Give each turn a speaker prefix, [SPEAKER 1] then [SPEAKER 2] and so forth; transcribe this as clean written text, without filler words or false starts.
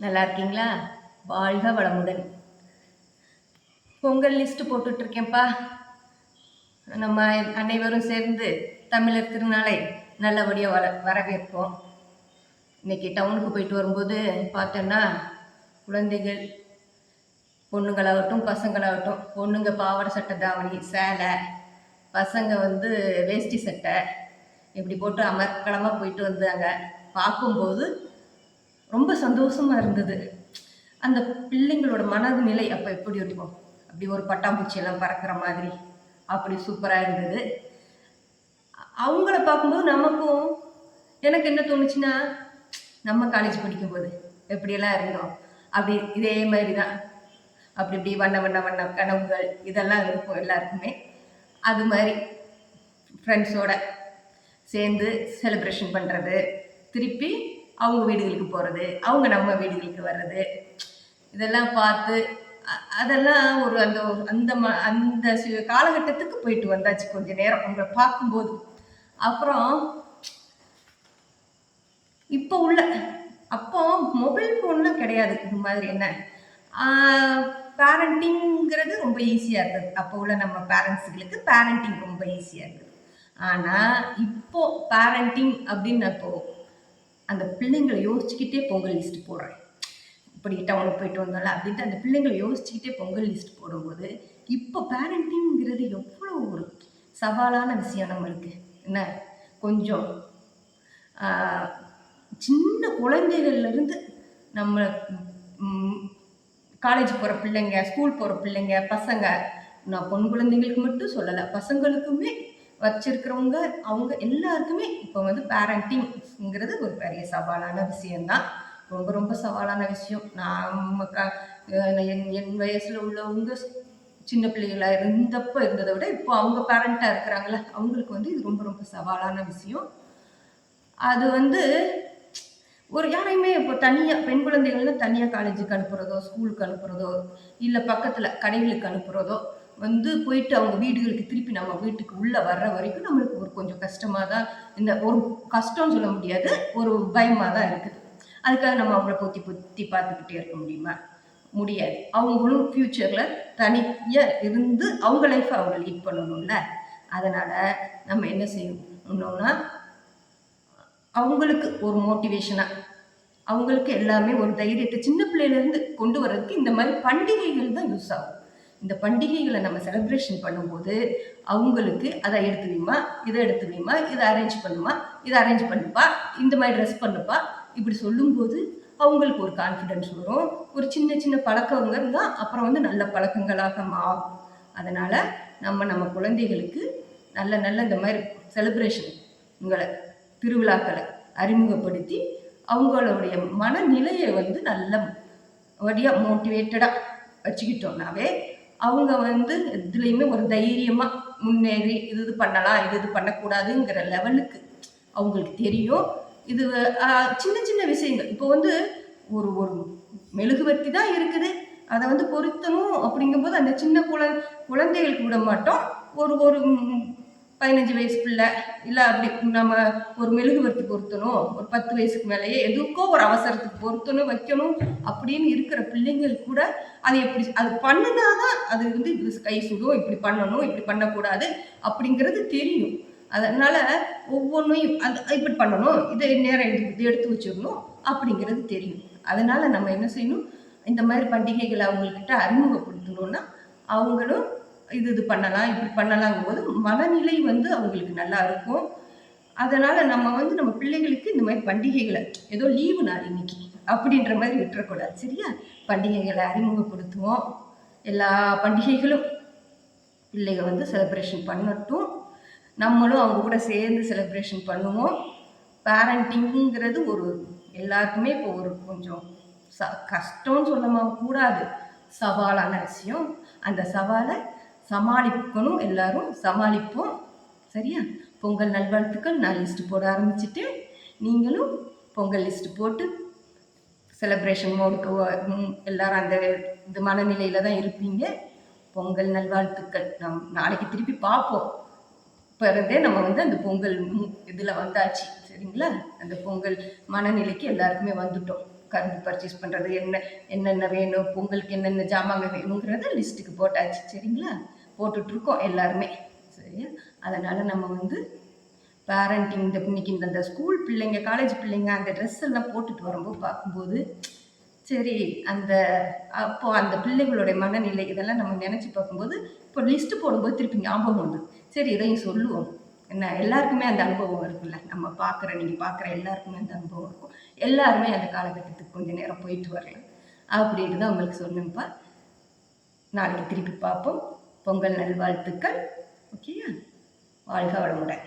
[SPEAKER 1] நல்லா இருக்கீங்களா? வாழ்க வளமுடன். பொங்கல் லிஸ்ட் போட்டுட்டு இருக்கேன்ப்பா. நம்ம அனைவரும் சேர்ந்து தமிழர் திருநாளை நல்லபடியாக வரவேற்போம். இன்னைக்கு டவுனுக்கு போயிட்டு வரும்போது பார்த்தோன்னா குழந்தைகள் பொண்ணுங்களாகட்டும் பசங்களாகட்டும், பொண்ணுங்க பாவாடை சட்டை தாவணி சேலை, பசங்க வேஷ்டி சட்டை இப்படி போட்டு அமர்க்களமாக போயிட்டு வந்தாங்க. பார்க்கும்போது ரொம்ப சந்தோஷமா இருந்தது. அந்த பிள்ளைங்களோட மனநிலை அப்போ எப்படி இருக்கும்? அப்படி ஒரு பட்டாம்பூச்சி எல்லாம் பறக்கிற மாதிரி அப்படி சூப்பராக இருந்தது. அவங்கள பார்க்கும்போது நமக்கும் எனக்கு என்ன தோணுச்சுன்னா, நம்ம காலேஜ் படிக்கும்போது எப்படியெல்லாம் இருந்தோம் அப்படி இதே மாதிரி தான். அப்படி இப்படி வண்ண வண்ண வண்ண கனவுகள் இதெல்லாம் இருக்கும் எல்லாருக்குமே. அது மாதிரி ஃப்ரெண்ட்ஸோட சேர்ந்து செலிப்ரேஷன் பண்ணுறது, திருப்பி அவங்க வீடுகளுக்கு போகிறது, அவங்க நம்ம வீடுகளுக்கு வர்றது, இதெல்லாம் பார்த்து அதெல்லாம் ஒரு அந்த அந்த அந்த காலகட்டத்துக்கு போயிட்டு வந்தாச்சு கொஞ்ச நேரம் உங்களை பார்க்கும்போது. அப்புறம் இப்போ உள்ள அப்போ மொபைல் ஃபோன்லாம் கிடையாது. இது மாதிரி என்ன பேரண்டிங்கிறது ரொம்ப ஈஸியாக இருந்தது. அப்போ உள்ள நம்ம பேரண்ட்ஸுகளுக்கு பேரண்டிங் ரொம்ப ஈஸியாக இருந்தது. ஆனால் இப்போ பேரண்டிங் அப்படின்னு அப்போ அந்த பிள்ளைங்களை யோசிச்சுக்கிட்டே பொங்கல் லிஸ்ட் போடுறேன். இப்படி டவுனுக்கு போயிட்டு வந்தால அப்படின்ட்டு அந்த பிள்ளைங்களை யோசிச்சுக்கிட்டே பொங்கல் லிஸ்ட் போடும்போது இப்போ பேரண்டிங்கிறது எவ்வளோ ஒரு சவாலான விஷயம் நம்மளுக்கு. என்ன கொஞ்சம் சின்ன குழந்தைகள்லேருந்து நம்ம காலேஜ் போகிற பிள்ளைங்க, ஸ்கூல் போகிற பிள்ளைங்க, பசங்க, நான் பொன் குழந்தைங்களுக்கு மட்டும் சொல்லலை, பசங்களுக்குமே வச்சிருக்கிறவங்க அவங்க எல்லாருக்குமே இப்போ பேரண்டிங்கிறது ஒரு பெரிய சவாலான விஷயம்தான். ரொம்ப ரொம்ப சவாலான விஷயம். என் வயசுல உள்ளவங்க சின்ன பிள்ளைகளா இருந்ததை விட இப்போ அவங்க பேரண்டா இருக்கிறாங்களா, அவங்களுக்கு இது ரொம்ப ரொம்ப சவாலான விஷயம். அது ஒரு யாரையுமே இப்போ தனியாக பெண் குழந்தைகள்லாம் தனியாக காலேஜுக்கு அனுப்புகிறதோ, ஸ்கூலுக்கு அனுப்புகிறதோ, இல்லை பக்கத்தில் கடைகளுக்கு அனுப்புகிறதோ போயிட்டு அவங்க வீடுகளுக்கு திருப்பி நம்ம வீட்டுக்கு உள்ளே வர்ற வரைக்கும் நம்மளுக்கு ஒரு கொஞ்சம் கஷ்டமாக தான், இந்த ஒரு கஷ்டம்னு சொல்ல முடியாது, ஒரு பயமாக தான் இருக்குது. அதுக்காக நம்ம அவங்கள பொத்தி பொத்தி பார்த்துக்கிட்டே இருக்க முடியுமா? முடியாது. அவங்களும் ஃப்யூச்சரில் தனியாக இருந்து அவங்க லைஃப்பை அவங்க லீட் பண்ணணும்ல. அதனால் நம்ம என்ன செய்யணும்னா, அவங்களுக்கு ஒரு மோட்டிவேஷனாக, அவங்களுக்கு எல்லாமே ஒரு தைரியத்தை சின்ன பிள்ளையிலேருந்து கொண்டு வர்றதுக்கு இந்த மாதிரி பண்டிகைகள் தான் யூஸ் ஆகும். இந்த பண்டிகைகளை நம்ம செலிப்ரேஷன் பண்ணும்போது அவங்களுக்கு அதை எடுத்து வைமா, இதை எடுத்து வைமா, இதை அரேஞ்ச் பண்ணுமா, இதை அரேஞ்ச் பண்ணுப்பா, இந்த மாதிரி ட்ரெஸ் பண்ணுப்பா, இப்படி சொல்லும்போது அவங்களுக்கு ஒரு கான்ஃபிடென்ஸ் வரும். ஒரு சின்ன சின்ன பழக்கங்கள் தான் அப்புறம் நல்ல பழக்கங்களாக மாறும். அதனால் நம்ம குழந்தைகளுக்கு நல்ல நல்ல இந்த மாதிரி செலிப்ரேஷன்களை, திருவிழாக்களை அறிமுகப்படுத்தி அவங்களுடைய மனநிலையை நல்ல வழியாக மோட்டிவேட்டடாக வச்சுக்கிட்டோம்னாவே அவங்க இதுலேயுமே ஒரு தைரியமாக முன்னேறி இது பண்ணலாம், இது பண்ணக்கூடாதுங்கிற லெவலுக்கு அவங்களுக்கு தெரியும். இது சின்ன சின்ன விஷயங்கள் இப்போ ஒரு ஒரு மெழுகுவர்த்தி தான் இருக்குது, அதை பொருத்தணும் அப்படிங்கும்போது அந்த சின்ன குழந்தைகளுக்கு விட மாட்டோம். ஒரு ஒரு 15 வயசு பிள்ளை இல்லை அப்படி நம்ம ஒரு மெழுகுவர்த்தி பொருத்தணும், ஒரு 10 வயசுக்கு மேலேயே எதுக்கோ ஒரு அவசரத்துக்கு பொருத்தணும் வைக்கணும் அப்படின்னு இருக்கிற பிள்ளைங்கள் கூட அது எப்படி அது பண்ணினாதான் அது கை சுடும், இப்படி பண்ணணும் இப்படி பண்ணக்கூடாது அப்படிங்கிறது தெரியும். அதனால ஒவ்வொன்றையும் இப்படி பண்ணணும், இதை நேரம் எடுத்து வச்சிடணும் அப்படிங்கிறது தெரியும். அதனால நம்ம என்ன செய்யணும், இந்த மாதிரி பண்டிகைகளை அவங்கக்கிட்ட அறிமுகப்படுத்தணும்னா அவங்களும் இது பண்ணலாம் இப்படி பண்ணலாங்கும் போது மனநிலை அவங்களுக்கு நல்லா இருக்கும். அதனால நம்ம நம்ம பிள்ளைகளுக்கு இந்த மாதிரி பண்டிகைகளை ஏதோ லீவு நாள் இன்னைக்கு அப்படின்ற மாதிரி விட்டுறக்கூடாது. சரியா? பண்டிகைகளை அறிமுகப்படுத்துவோம். எல்லா பண்டிகைகளும் பிள்ளைங்க செலிப்ரேஷன் பண்ணட்டும், நம்மளும் அவங்க கூட சேர்ந்து செலிப்ரேஷன் பண்ணுவோம். பேரண்டிங்கிறது ஒரு எல்லாருக்குமே இப்போ ஒரு கொஞ்சம் கஷ்டம்னு சொல்ல கூடாது, சவாலான விஷயம். அந்த சவாலை சமாளிக்கணும், எல்லாரும் சமாளிப்போம். சரியா? பொங்கல் நல்வாழ்த்துக்கள். நான் லிஸ்ட்டு போட ஆரம்பிச்சுட்டு நீங்களும் பொங்கல் லிஸ்ட்டு போட்டு செலிப்ரேஷன் மோடுக்கு எல்லாரும் அந்த இது மனநிலையில் தான் இருப்பீங்க. பொங்கல் நல்வாழ்த்துக்கள். நாளைக்கு திருப்பி பார்ப்போம். பிறந்தே நம்ம அந்த பொங்கல் இதில் வந்தாச்சு. சரிங்களா? அந்த பொங்கல் மனநிலைக்கு எல்லாருக்குமே வந்துட்டோம். கரும்பு பர்ச்சேஸ் பண்ணுறது, என்னென்ன வேணும், பொங்கலுக்கு என்னென்ன ஜாமாங்க வேணுங்கிறத லிஸ்ட்டுக்கு போட்டாச்சு. சரிங்களா? போட்டுட்ருக்கோம் எல்லாருமே. சரியா? அதனால் நம்ம வந்து பேரண்டிங் இன்னைக்கு இந்த ஸ்கூல் பிள்ளைங்க, காலேஜ் பிள்ளைங்க அந்த ட்ரெஸ் எல்லாம் போட்டுட்டு வரும்போது பார்க்கும்போது, சரி அப்போ அந்த பிள்ளைகளுடைய மனநிலை இதெல்லாம் நம்ம நினச்சி பார்க்கும்போது, இப்போ லிஸ்ட்டு போடும்போது திருப்பி ஞாபகம் வருது. சரி இதையும் சொல்லுவோம். என்ன எல்லாருக்குமே அந்த அனுபவம் இருக்குல்ல. நீங்க பார்க்குற எல்லாருக்குமே அந்த அனுபவம் இருக்கும். எல்லாருமே அந்த காலகட்டத்துக்கு கொஞ்ச நேரம் போயிட்டு வரலாம். அப்படின்னு தான் உங்களுக்கு சொன்னேன்ப்பா. நாளைக்கு திருப்பி பார்ப்போம். பொங்கல் நல்வாழ்த்துக்கள். ஓகேயா? வாழ்க வளமுடன்.